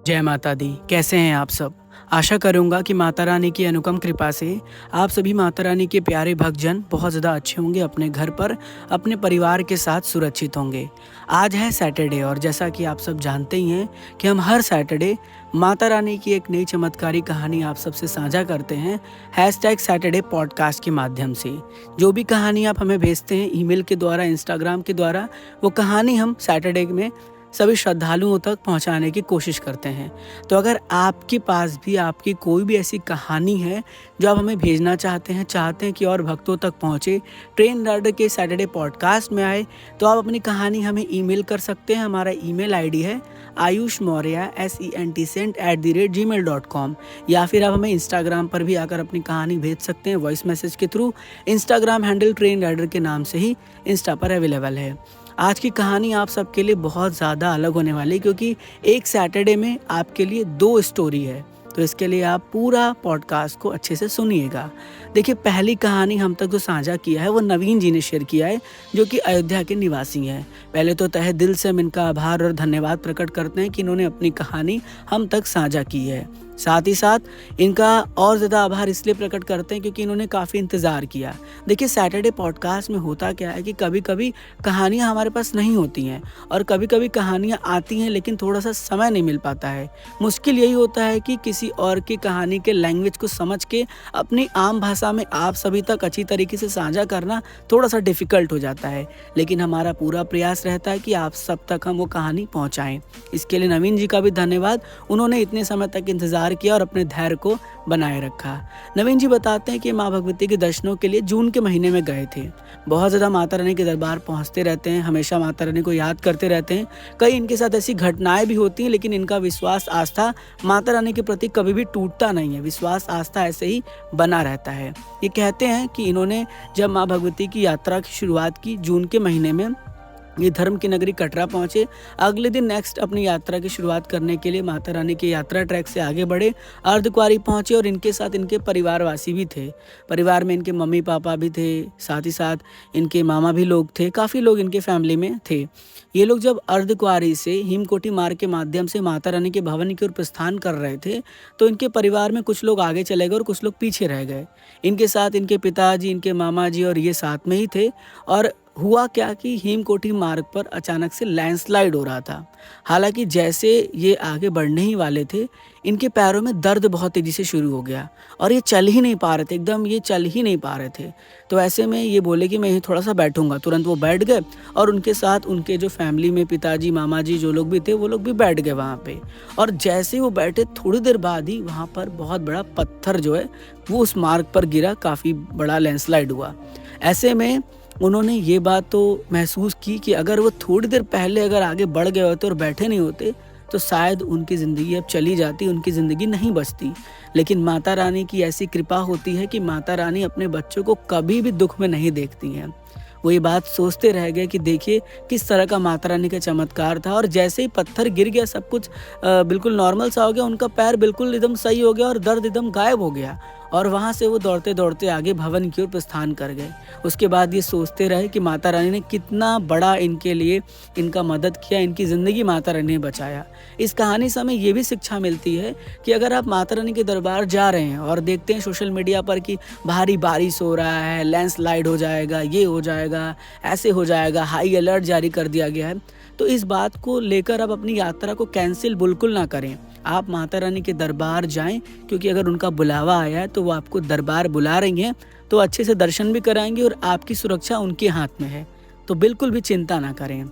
जय माता दी। कैसे हैं आप सब? आशा करूँगा कि माता रानी की अनुपम कृपा से आप सभी माता रानी के प्यारे भक्तजन बहुत ज़्यादा अच्छे होंगे, अपने घर पर अपने परिवार के साथ सुरक्षित होंगे। आज है सैटरडे और जैसा कि आप सब जानते ही हैं कि हम हर सैटरडे माता रानी की एक नई चमत्कारी कहानी आप सबसे साझा करते हैं #सैटरडे पॉडकास्ट के माध्यम से। जो भी कहानी आप हमें भेजते हैं ईमेल के द्वारा, इंस्टाग्राम के द्वारा, वो कहानी हम सैटरडे में सभी श्रद्धालुओं तक पहुंचाने की कोशिश करते हैं। तो अगर आपके पास भी आपकी कोई भी ऐसी कहानी है जो आप हमें भेजना चाहते हैं कि और भक्तों तक पहुंचे, ट्रेन राइडर के सैटरडे पॉडकास्ट में आए, तो आप अपनी कहानी हमें ईमेल कर सकते हैं। हमारा ईमेल आईडी है ayushmaurya@gmail.com, या फिर आप हमें इंस्टाग्राम पर भी आकर अपनी कहानी भेज सकते हैं वॉइस मैसेज के through. Instagram handle train rider के नाम से ही इंस्टा पर अवेलेबल है। आज की कहानी आप सबके लिए बहुत ज़्यादा अलग होने वाली है, क्योंकि एक सैटरडे में आपके लिए 2 स्टोरी है। तो इसके लिए आप पूरा पॉडकास्ट को अच्छे से सुनिएगा। देखिए, पहली कहानी हम तक जो साझा किया है वो नवीन जी ने शेयर किया है, जो कि अयोध्या के निवासी हैं। पहले तो तहे दिल से हम इनका आभार और धन्यवाद प्रकट करते हैं कि इन्होंने अपनी कहानी हम तक साझा की है। साथ ही साथ इनका और ज़्यादा आभार इसलिए प्रकट करते हैं क्योंकि इन्होंने काफ़ी इंतज़ार किया। देखिए, सैटरडे पॉडकास्ट में होता क्या है कि कभी कभी कहानियाँ हमारे पास नहीं होती हैं, और कभी कभी कहानियाँ आती हैं लेकिन थोड़ा सा समय नहीं मिल पाता है। मुश्किल यही होता है कि किसी और की कहानी के लैंग्वेज को समझ के अपनी आम भाषा में आप सभी तक अच्छी तरीके से साझा करना थोड़ा सा डिफ़िकल्ट हो जाता है। लेकिन हमारा पूरा प्रयास रहता है कि आप सब तक हम वो कहानी पहुँचाएँ। इसके लिए नवीन जी का भी धन्यवाद। उन्होंने इतने समय तक इंतज़ार किया और अपने धैर्य को बनाए रखा। नवीन जी बताते हैं कि माँ भगवती के दर्शनों के लिए जून के महीने में गए थे। बहुत ज़्यादा माता रानी के दरबार पहुँचते रहते हैं, हमेशा माता रानी को याद करते रहते हैं। कई इनके साथ ऐसी घटनाएं भी होती हैं, लेकिन इनका विश्वास, आस्था माता रानी के प्रति कभी भी टूटता नहीं है। विश्वास, आस्था ऐसे ही बना रहता है। ये कहते हैं कि इन्होंने जब माँ भगवती की यात्रा की शुरुआत की जून के महीने में, ये धर्म की नगरी कटरा पहुंचे। अगले दिन नेक्स्ट अपनी यात्रा की शुरुआत करने के लिए माता रानी के यात्रा ट्रैक से आगे बढ़े, अर्धकुंवारी पहुंचे और इनके साथ इनके परिवारवासी भी थे। परिवार में इनके मम्मी पापा भी थे, साथ ही साथ इनके मामा भी लोग थे, काफ़ी लोग इनके फैमिली में थे। ये लोग जब अर्धकुंवारी से हिमकोटी मार्ग के माध्यम से माता रानी के भवन की ओर प्रस्थान कर रहे थे, तो इनके परिवार में कुछ लोग आगे चले गए और कुछ लोग पीछे रह गए। इनके साथ इनके पिताजी, इनके मामा जी और ये साथ में ही थे। और हुआ क्या कि हेमकोटी मार्ग पर अचानक से लैंडस्लाइड हो रहा था। हालांकि जैसे ये आगे बढ़ने ही वाले थे, इनके पैरों में दर्द बहुत तेजी से शुरू हो गया और ये चल ही नहीं पा रहे थे, एकदम ये चल ही नहीं पा रहे थे। तो ऐसे में ये बोले कि मैं यहीं थोड़ा सा बैठूंगा। तुरंत वो बैठ गए और उनके साथ उनके जो फैमिली में पिताजी, मामा जी जो लोग भी थे, वो लोग भी बैठ गए वहाँ पे। और जैसे वो बैठे, थोड़ी देर बाद ही वहाँ पर बहुत बड़ा पत्थर जो है वो उस मार्ग पर गिरा, काफ़ी बड़ा लैंडस्लाइड हुआ। ऐसे में उन्होंने ये बात तो महसूस की कि अगर वो थोड़ी देर पहले अगर आगे बढ़ गए होते और बैठे नहीं होते, तो शायद उनकी ज़िंदगी अब चली जाती, उनकी ज़िंदगी नहीं बचती। लेकिन माता रानी की ऐसी कृपा होती है कि माता रानी अपने बच्चों को कभी भी दुख में नहीं देखती हैं। वो ये बात सोचते रह गए कि देखिए किस तरह का माता रानी का चमत्कार था। और जैसे ही पत्थर गिर गया, सब कुछ बिल्कुल नॉर्मल सा हो गया, उनका पैर बिल्कुल एकदम सही हो गया और दर्द एकदम गायब हो गया। और वहाँ से वो दौड़ते दौड़ते आगे भवन की ओर प्रस्थान कर गए। उसके बाद ये सोचते रहे कि माता रानी ने कितना बड़ा इनके लिए इनका मदद किया, इनकी ज़िंदगी माता रानी ने बचाया। इस कहानी से हमें ये भी शिक्षा मिलती है कि अगर आप माता रानी के दरबार जा रहे हैं और देखते हैं सोशल मीडिया पर कि भारी बारिश हो रहा है, लैंडस्लाइड हो जाएगा, ये हो जाएगा, ऐसे हो जाएगा, हाई अलर्ट जारी कर दिया गया है, तो इस बात को लेकर आप अपनी यात्रा को कैंसिल बिल्कुल ना करें। आप माता रानी के दरबार जाएं, क्योंकि अगर उनका बुलावा आया है तो वो आपको दरबार बुला रही हैं, तो अच्छे से दर्शन भी कराएंगे और आपकी सुरक्षा उनके हाथ में है। तो बिल्कुल भी चिंता ना करें।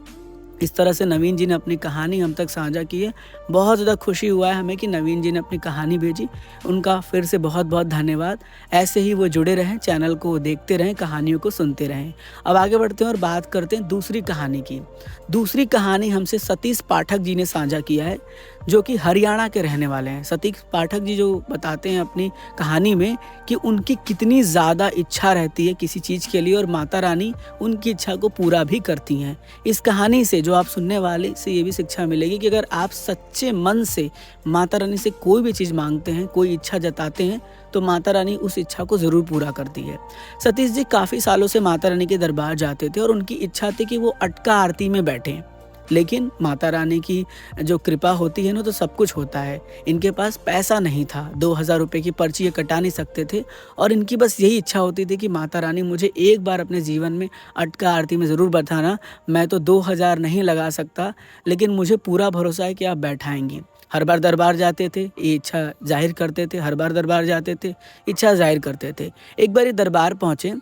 इस तरह से नवीन जी ने अपनी कहानी हम तक साझा की है। बहुत ज़्यादा खुशी हुआ है हमें कि नवीन जी ने अपनी कहानी भेजी। उनका फिर से बहुत बहुत धन्यवाद। ऐसे ही वो जुड़े रहें, चैनल को देखते रहें, कहानियों को सुनते रहें। अब आगे बढ़ते हैं और बात करते हैं दूसरी कहानी की। दूसरी कहानी हमसे सतीश पाठक जी ने साझा किया है, जो कि हरियाणा के रहने वाले हैं। सतीश पाठक जी जो बताते हैं अपनी कहानी में कि उनकी कितनी ज़्यादा इच्छा रहती है किसी चीज़ के लिए और माता रानी उनकी इच्छा को पूरा भी करती हैं। इस कहानी से जो आप सुनने वाले से ये भी शिक्षा मिलेगी कि अगर आप सच्चे मन से माता रानी से कोई भी चीज़ मांगते हैं, कोई इच्छा जताते हैं, तो माता रानी उस इच्छा को ज़रूर पूरा करती है। सतीश जी काफ़ी सालों से माता रानी के दरबार जाते थे और उनकी इच्छा थी कि वो अटका आरती में बैठें। लेकिन माता रानी की जो कृपा होती है ना, तो सब कुछ होता है। इनके पास पैसा नहीं था, 2000 रुपये की पर्ची ये कटा नहीं सकते थे और इनकी बस यही इच्छा होती थी कि माता रानी मुझे एक बार अपने जीवन में अटका आरती में ज़रूर बैठाना। मैं तो 2000 नहीं लगा सकता, लेकिन मुझे पूरा भरोसा है कि आप बैठाएंगी। हर बार दरबार जाते थे, ये इच्छा ज़ाहिर करते थे, हर बार दरबार जाते थे, इच्छा ज़ाहिर करते थे। एक बार ये दरबार पहुँचे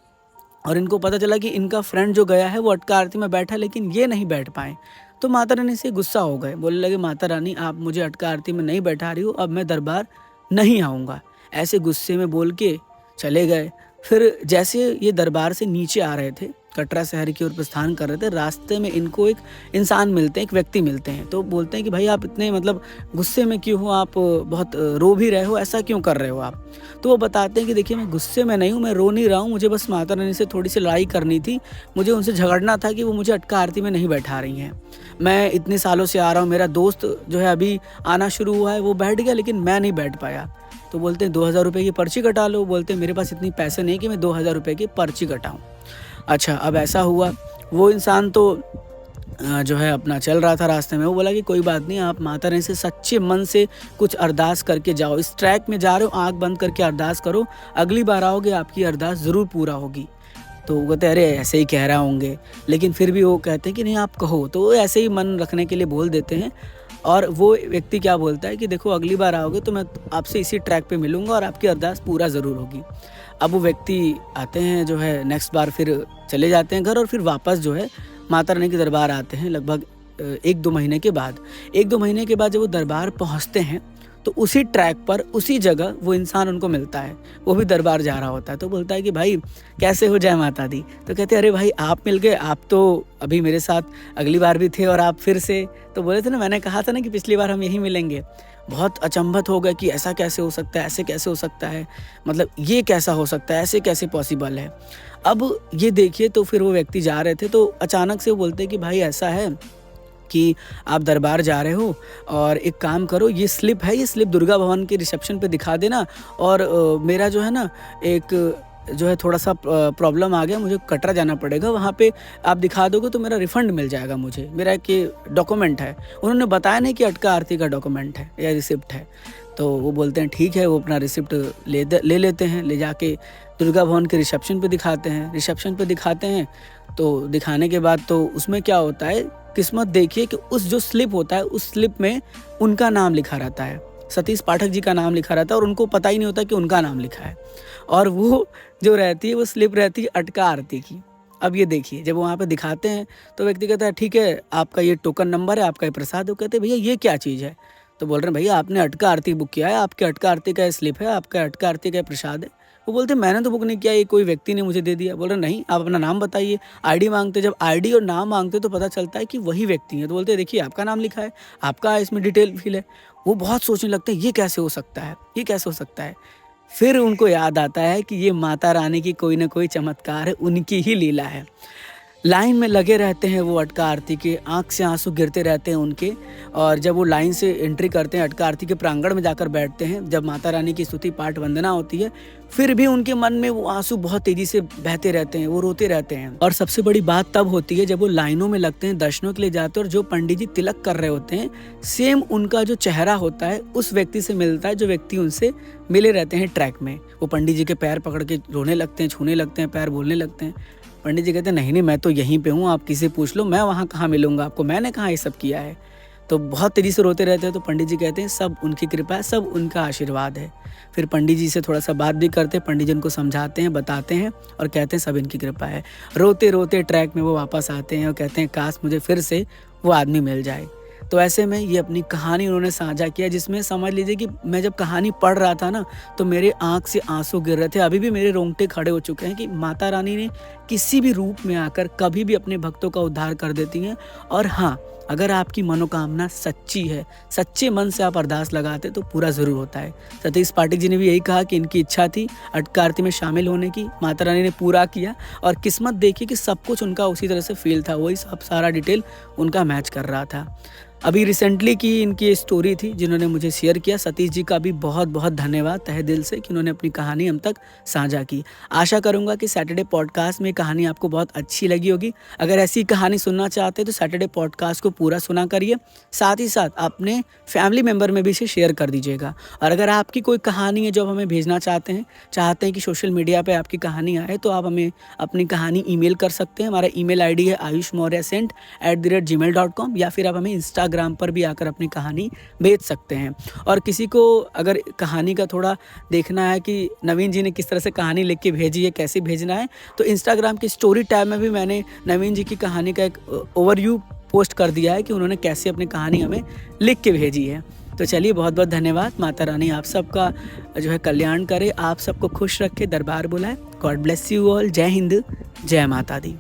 और इनको पता चला कि इनका फ्रेंड जो गया है वो अटका आरती में बैठा, लेकिन ये नहीं बैठ पाए। तो माता रानी से गुस्सा हो गए, बोलने लगे माता रानी आप मुझे अटका आरती में नहीं बैठा रही हो, अब मैं दरबार नहीं आऊँगा। ऐसे गुस्से में बोल के चले गए। फिर जैसे ये दरबार से नीचे आ रहे थे, कटरा शहर की ओर प्रस्थान कर रहे थे, रास्ते में इनको एक इंसान मिलते हैं, एक व्यक्ति मिलते हैं। तो बोलते हैं कि भाई आप इतने मतलब गुस्से में क्यों हो, आप बहुत रो भी रहे हो, ऐसा क्यों कर रहे हो आप? तो वो बताते हैं कि देखिए मैं गुस्से में नहीं हूँ, मैं रो नहीं रहा हूँ, मुझे बस माता रानी से थोड़ी सी लड़ाई करनी थी, मुझे उनसे झगड़ना था कि वो मुझे अटका आरती में नहीं बैठा रही हैं। मैं इतने सालों से आ रहा हूँ, मेरा दोस्त जो है अभी आना शुरू हुआ है, वो बैठ गया लेकिन मैं नहीं बैठ पाया। तो बोलते हैं 2000 रुपये की पर्ची कटा लो। बोलते हैं मेरे पास इतनी पैसे नहीं कि मैं 2000 रुपये की पर्ची कटाऊँ। अच्छा, अब ऐसा हुआ, वो इंसान तो जो है अपना चल रहा था रास्ते में, वो बोला कि कोई बात नहीं, आप माता रानी से सच्चे मन से कुछ अरदास करके जाओ, इस ट्रैक में जा रहे हो, आँख बंद करके अरदास करो, अगली बार आओगे आपकी अरदास ज़रूर पूरा होगी। तो वो कहते अरे ऐसे ही कह रहा होंगे, लेकिन फिर भी वो कहते हैं कि नहीं आप कहो। तो वो ऐसे ही मन रखने के लिए बोल देते हैं और वो व्यक्ति क्या बोलता है कि देखो अगली बार आओगे तो मैं आपसे इसी ट्रैक पे मिलूँगा और आपकी अरदास पूरा ज़रूर होगी। अब वो व्यक्ति आते हैं, जो है नेक्स्ट बार फिर चले जाते हैं घर और फिर वापस जो है माता रानी के दरबार आते हैं लगभग 1-2 महीने के बाद। 1-2 महीने के बाद जब वो दरबार पहुंचते हैं तो उसी ट्रैक पर उसी जगह वो इंसान उनको मिलता है, वो भी दरबार जा रहा होता है। तो बोलता है कि भाई कैसे हो, जय माता दी। तो कहते हैं अरे भाई आप मिल गए, आप तो अभी मेरे साथ अगली बार भी थे और आप फिर से, तो बोले थे ना मैंने कहा था ना कि पिछली बार हम यहीं मिलेंगे। बहुत अचंभत हो गया कि ऐसा कैसे हो सकता है, ऐसे कैसे हो सकता है, मतलब ये कैसा हो सकता है, ऐसे कैसे पॉसिबल है। अब ये देखिए, तो फिर वो व्यक्ति जा रहे थे तो अचानक से वो बोलते हैं कि भाई ऐसा है कि आप दरबार जा रहे हो और एक काम करो, ये स्लिप है, ये स्लिप दुर्गा भवन के रिसेप्शन पे दिखा देना और मेरा जो है ना एक जो है थोड़ा सा प्रॉब्लम आ गया, मुझे कटरा जाना पड़ेगा, वहाँ पे आप दिखा दोगे तो मेरा रिफ़ंड मिल जाएगा मुझे, मेरा एक डॉक्यूमेंट है। उन्होंने बताया नहीं कि अटका आरती का डॉक्यूमेंट है या रिसिप्ट है। तो वो बोलते हैं ठीक है, वो अपना रिसिप्ट ले लेते हैं, ले जाके दुर्गा भवन के रिसेप्शन पे दिखाते हैं। रिसेप्शन पे दिखाते हैं तो दिखाने के बाद तो उसमें क्या होता है, किस्मत देखिए कि उस जो स्लिप होता है उस स्लिप में उनका नाम लिखा रहता है, सतीश पाठक जी का नाम लिखा रहता है और उनको पता ही नहीं होता कि उनका नाम लिखा है। और वो जो रहती है वो स्लिप रहती है अटका आरती की। अब ये देखिए, जब वहाँ पे दिखाते हैं तो व्यक्ति कहता है ठीक है आपका ये टोकन नंबर है, आपका ये प्रसाद। वो कहते हैं भैया ये क्या चीज़ है? तो बोल रहे हैं भैया आपने अटका आरती बुक किया है, आपके अटका आरती का स्लिप है, आपका अटका आरती का प्रसाद है। वो बोलते मैंने तो बुक नहीं किया, ये कोई व्यक्ति ने मुझे दे दिया। बोल रहे नहीं, आप अपना नाम बताइए। आईडी मांगते, जब आईडी और नाम मांगते तो पता चलता है कि वही व्यक्ति है। तो बोलते देखिए आपका नाम लिखा है, आपका इसमें डिटेल फिल है। वो बहुत सोचने लगते हैं ये कैसे हो सकता है, ये कैसे हो सकता है। फिर उनको याद आता है कि ये माता रानी की कोई ना कोई चमत्कार है, उनकी ही लीला है। लाइन में लगे रहते हैं वो अटका आरती के, आँख से आंसू गिरते रहते हैं उनके। और जब वो लाइन से एंट्री करते हैं, अटका आरती के प्रांगण में जाकर बैठते हैं, जब माता रानी की स्तुति पाठ वंदना होती है, फिर भी उनके मन में वो आंसू बहुत तेजी से बहते रहते हैं, वो रोते रहते हैं। और सबसे बड़ी बात तब होती है जब वो लाइनों में लगते हैं, दर्शनों के लिए जाते हैं और जो पंडित जी तिलक कर रहे होते हैं, सेम उनका जो चेहरा होता है उस व्यक्ति से मिलता है जो व्यक्ति उनसे मिले रहते हैं ट्रैक में। वो पंडित जी के पैर पकड़ के रोने लगते हैं, छूने लगते हैं, पैर बोलने लगते हैं। पंडित जी कहते हैं नहीं मैं तो यहीं पे हूँ, आप किसी पूछ लो, मैं वहाँ कहाँ मिलूंगा आपको, मैंने कहाँ ये सब किया है। तो बहुत तेजी से रोते रहते हैं। तो पंडित जी कहते हैं सब उनकी कृपा है, सब उनका आशीर्वाद है। फिर पंडित जी से थोड़ा सा बात भी करते हैं, पंडित जी उनको समझाते हैं, बताते हैं और कहते हैं सब इनकी कृपा है। रोते रोते ट्रैक में वो वापस आते हैं और कहते हैं काश मुझे फिर से वो आदमी मिल जाए। तो ऐसे में ये अपनी कहानी उन्होंने साझा किया, जिसमें समझ लीजिए कि मैं जब कहानी पढ़ रहा था ना तो मेरे आँख से आंसू गिर रहे थे। अभी भी मेरे रोंगटे खड़े हो चुके हैं कि माता रानी ने किसी भी रूप में आकर कभी भी अपने भक्तों का उद्धार कर देती हैं। और हाँ, अगर आपकी मनोकामना सच्ची है, सच्चे मन से आप अरदास लगाते तो पूरा ज़रूर होता है। सतीश पाठक जी ने भी यही कहा कि इनकी इच्छा थी अटका आरती में शामिल होने की, माता रानी ने पूरा किया और किस्मत देखी कि सब कुछ उनका उसी तरह से फील था, वही सब सारा डिटेल उनका मैच कर रहा था। अभी रिसेंटली की इनकी स्टोरी थी जिन्होंने मुझे शेयर किया। सतीश जी का भी बहुत बहुत धन्यवाद तहे दिल से कि उन्होंने अपनी कहानी हम तक साझा की। आशा करूंगा कि सैटरडे पॉडकास्ट में कहानी आपको बहुत अच्छी लगी होगी। अगर ऐसी कहानी सुनना चाहते हैं तो सैटरडे पॉडकास्ट को पूरा सुना करिए, साथ ही साथ अपने फैमिली मेम्बर में भी इसे शेयर कर दीजिएगा। और अगर आपकी कोई कहानी है जो आप हमें भेजना चाहते हैं कि सोशल मीडिया पर आपकी कहानी आए, तो आप हमें अपनी कहानी ईमेल कर सकते हैं। हमारा ईमेल आईडी है ayushmaurya@gmail.com, या फिर आप हमें इंस्टाग्राम पर भी आकर अपनी कहानी भेज सकते हैं। और किसी को अगर कहानी का थोड़ा देखना है कि नवीन जी ने किस तरह से कहानी लिख के भेजी है, कैसे भेजना है, तो इंस्टाग्राम के स्टोरी टैब में भी मैंने नवीन जी की कहानी का एक ओवरव्यू पोस्ट कर दिया है कि उन्होंने कैसे अपनी कहानी हमें लिख के भेजी है। तो चलिए, बहुत बहुत धन्यवाद। माता रानी आप सबका जो है कल्याण करे, आप सबको खुश रखे, दरबार बुलाए। God bless you all. जय हिंद, जय माता दी।